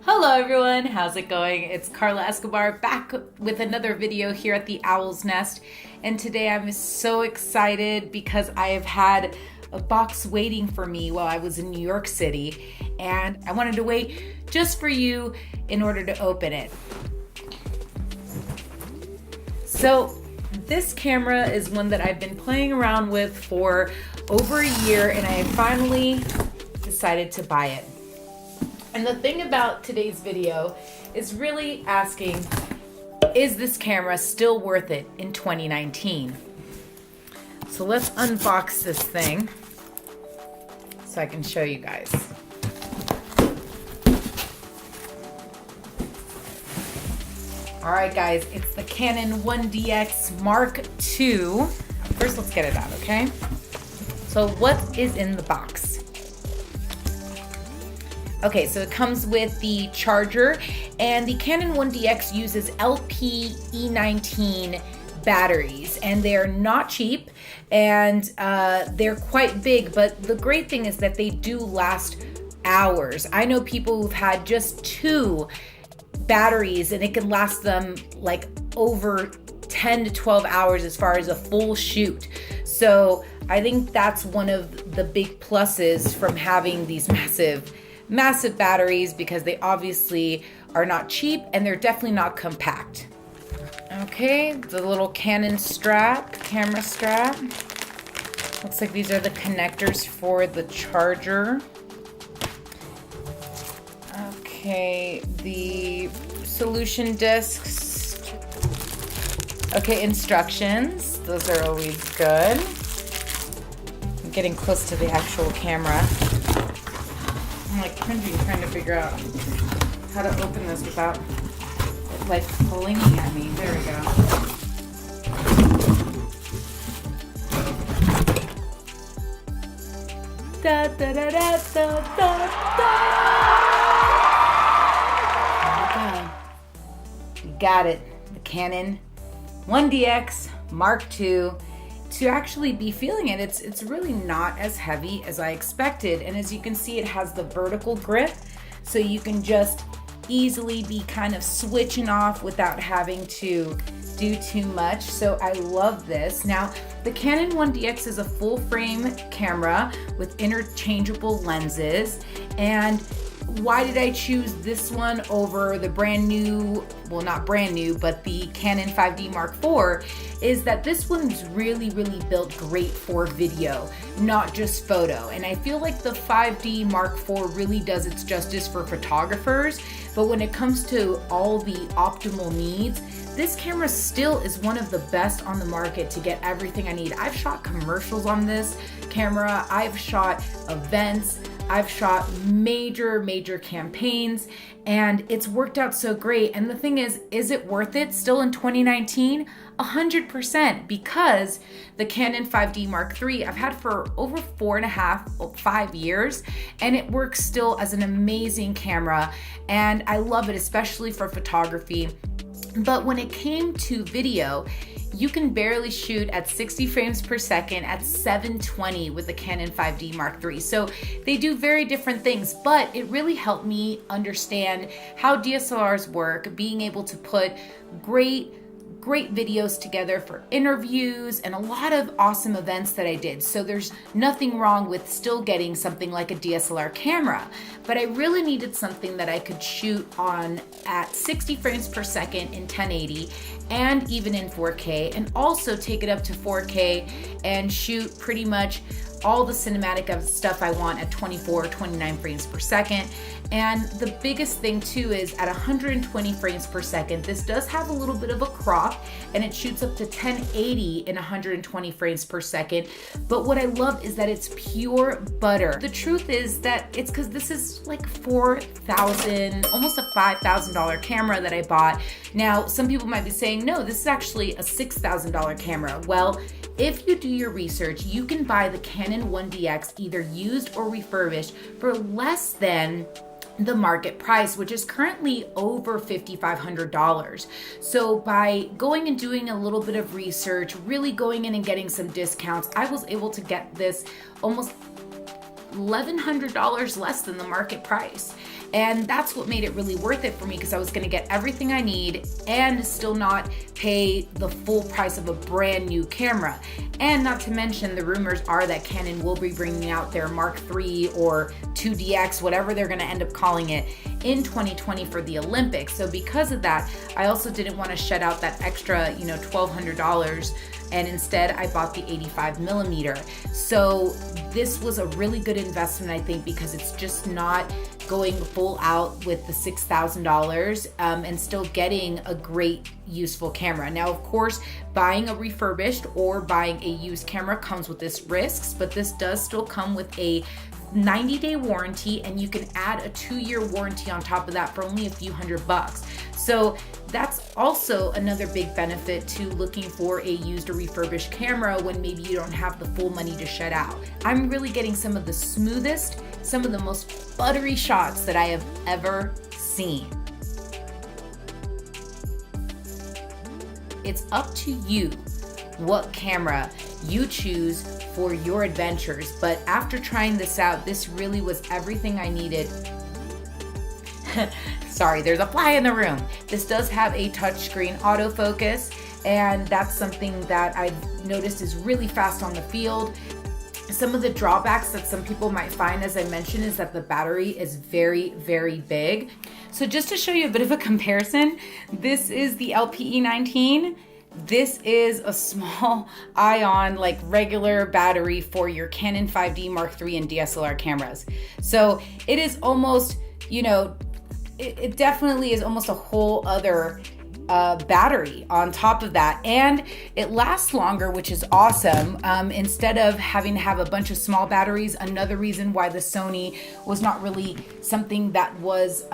Hello everyone, how's it going? It's Carla Escobar back with another video here at the Owl's Nest, and today I'm so excited because I have had a box waiting for me while I was in New York City, and I wanted to wait just for you in order to open it. So this camera is one that I've been playing around with for over a year, and I finally decided to buy it. And the thing about today's video is really asking, is this camera still worth it in 2019? So let's unbox this thing so I can show you guys. All right, guys, it's the Canon 1Dx Mark II. First, let's get it out, okay? So what is in the box? Okay, so it comes with the charger, and the Canon 1DX uses LP-E19 batteries, and they're not cheap, and they're quite big, but the great thing is that they do last hours. I know people who've had just 2 batteries, and it can last them like over 10 to 12 hours as far as a full shoot. So I think that's one of the big pluses from having these massive batteries, because they obviously are not cheap and they're definitely not compact. Okay, the little Canon camera strap. Looks like these are the connectors for the charger. Okay, the solution discs. Okay, instructions. Those are always good. I'm getting close to the actual camera. I'm like cringing trying to figure out how to open this without it like pulling at me. There we go. Da, da, da, da, da, da, da. We got it. The Canon 1DX Mark II. To actually be feeling it, it's really not as heavy as I expected. And as you can see, it has the vertical grip, so you can just easily be kind of switching off without having to do too much. So I love this. Now, the Canon 1DX is a full frame camera with interchangeable lenses. And why did I choose this one over the brand new, well, not brand new, but the Canon 5D Mark IV, is that this one's really built great for video, not just photo. And I feel like the 5D Mark IV really does its justice for photographers, but when it comes to all the optimal needs, this camera still is one of the best on the market to get everything I need. I've shot commercials on this camera, I've shot events, I've shot major campaigns, and it's worked out so great. And the thing is it worth it still in 2019? 100%, because the Canon 5D Mark III I've had for over 5 years, and it works still as an amazing camera, and I love it, especially for photography. But when it came to video, you can barely shoot at 60 frames per second at 720 with the Canon 5D Mark III. So they do very different things, but it really helped me understand how DSLRs work, being able to put great videos together for interviews and a lot of awesome events that I did. So there's nothing wrong with still getting something like a DSLR camera, but I really needed something that I could shoot on at 60 frames per second in 1080 and even in 4K, and also take it up to 4K and shoot pretty much all the cinematic stuff I want at 24, 29 frames per second. And the biggest thing too is at 120 frames per second, this does have a little bit of a crop, and it shoots up to 1080 in 120 frames per second. But what I love is that it's pure butter. The truth is that it's because this is like $4,000, almost a $5,000 camera that I bought. Now, some people might be saying, no, this is actually a $6,000 camera. Well, if you do your research, you can buy the Canon 1DX either used or refurbished for less than the market price, which is currently over $5,500. So by going and doing a little bit of research, really going in and getting some discounts, I was able to get this almost $1,100 less than the market price. And that's what made it really worth it for me, because I was gonna get everything I need and still not pay the full price of a brand new camera. And not to mention, the rumors are that Canon will be bringing out their Mark III or 2DX, whatever they're gonna end up calling it, in 2020 for the Olympics. So because of that, I also didn't wanna shed out that extra, $1,200, and instead I bought the 85mm. So this was a really good investment, I think, because it's just not going full out with the $6,000 and still getting a great useful camera. Now, of course, buying a refurbished or buying a used camera comes with its risks, but this does still come with a 90-day warranty, and you can add a 2-year warranty on top of that for only a few $100. So that's also another big benefit to looking for a used or refurbished camera when maybe you don't have the full money to shed out. I'm really getting some of the smoothest, some of the most buttery shots that I have ever seen. It's up to you what camera you choose for your adventures, but after trying this out, this really was everything I needed. Sorry, there's a fly in the room. This does have a touchscreen autofocus, and that's something that I've noticed is really fast on the field. Some of the drawbacks that some people might find, as I mentioned, is that the battery is very, very big. So just to show you a bit of a comparison, this is the LPE19. This is a small ion, like regular battery for your Canon 5D Mark III and DSLR cameras. So it is almost, it definitely is almost a whole other battery on top of that, and it lasts longer, which is awesome. Instead of having to have a bunch of small batteries, another reason why the Sony was not really something that was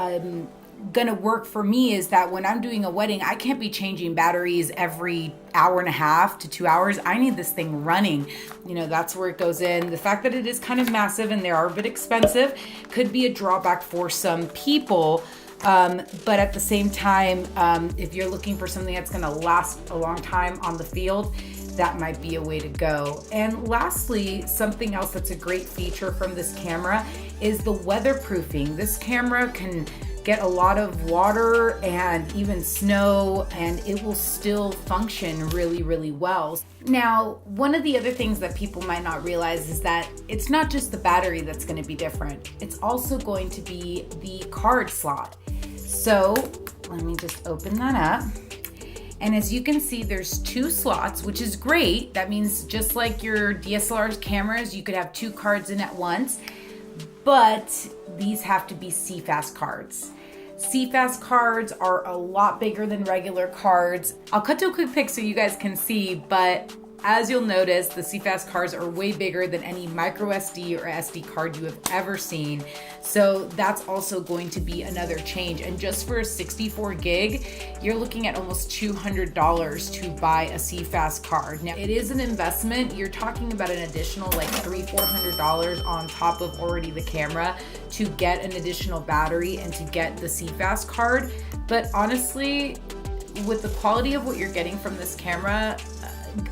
gonna work for me is that when I'm doing a wedding, I can't be changing batteries every hour and a half to 2 hours. I need this thing running. That's where it goes in. The fact that it is kind of massive and they are a bit expensive could be a drawback for some people. But at the same time, if you're looking for something that's gonna last a long time on the field, that might be a way to go. And lastly, something else that's a great feature from this camera is the weatherproofing. This camera can get a lot of water and even snow, and it will still function really, really well. Now, one of the other things that people might not realize is that it's not just the battery that's going to be different. It's also going to be the card slot. So let me just open that up. And as you can see, there's 2 slots, which is great. That means just like your DSLR cameras, you could have 2 cards in at once, but these have to be CFast cards. CFast cards are a lot bigger than regular cards. I'll cut to a quick pic so you guys can see, but as you'll notice, the CFast cards are way bigger than any micro SD or SD card you have ever seen. So that's also going to be another change. And just for a 64 gig, you're looking at almost $200 to buy a CFast card. Now, it is an investment. You're talking about an additional like $300-400 on top of already the camera to get an additional battery and to get the CFast card. But honestly, with the quality of what you're getting from this camera,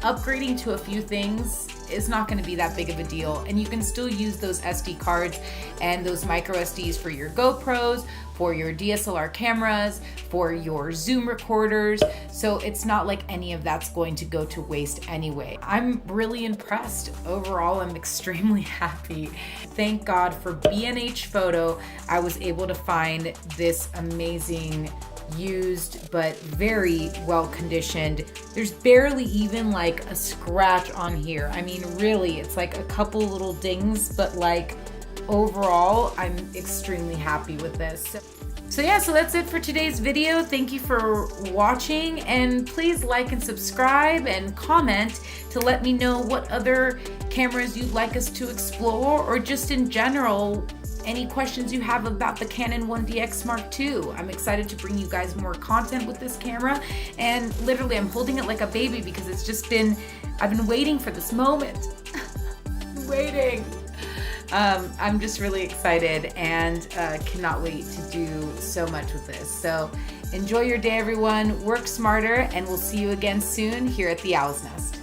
upgrading to a few things is not going to be that big of a deal, and you can still use those SD cards and those micro SDs for your GoPros, for your DSLR cameras, for your Zoom recorders. So it's not like any of that's going to go to waste anyway. I'm really impressed. Overall, I'm extremely happy. Thank God for B&H Photo. I was able to find this amazing used but very well conditioned. There's barely even like a scratch on here. I mean, really, it's like a couple little dings, but like overall, I'm extremely happy with this. So yeah, so that's it for today's video. Thank you for watching, and please like and subscribe and comment to let me know what other cameras you'd like us to explore, or just in general, any questions you have about the Canon 1DX Mark II. I'm excited to bring you guys more content with this camera, and literally I'm holding it like a baby because it's just been, I've been waiting for this moment. Waiting. I'm just really excited and cannot wait to do so much with this. So enjoy your day, everyone. Work smarter, and we'll see you again soon here at the Owl's Nest.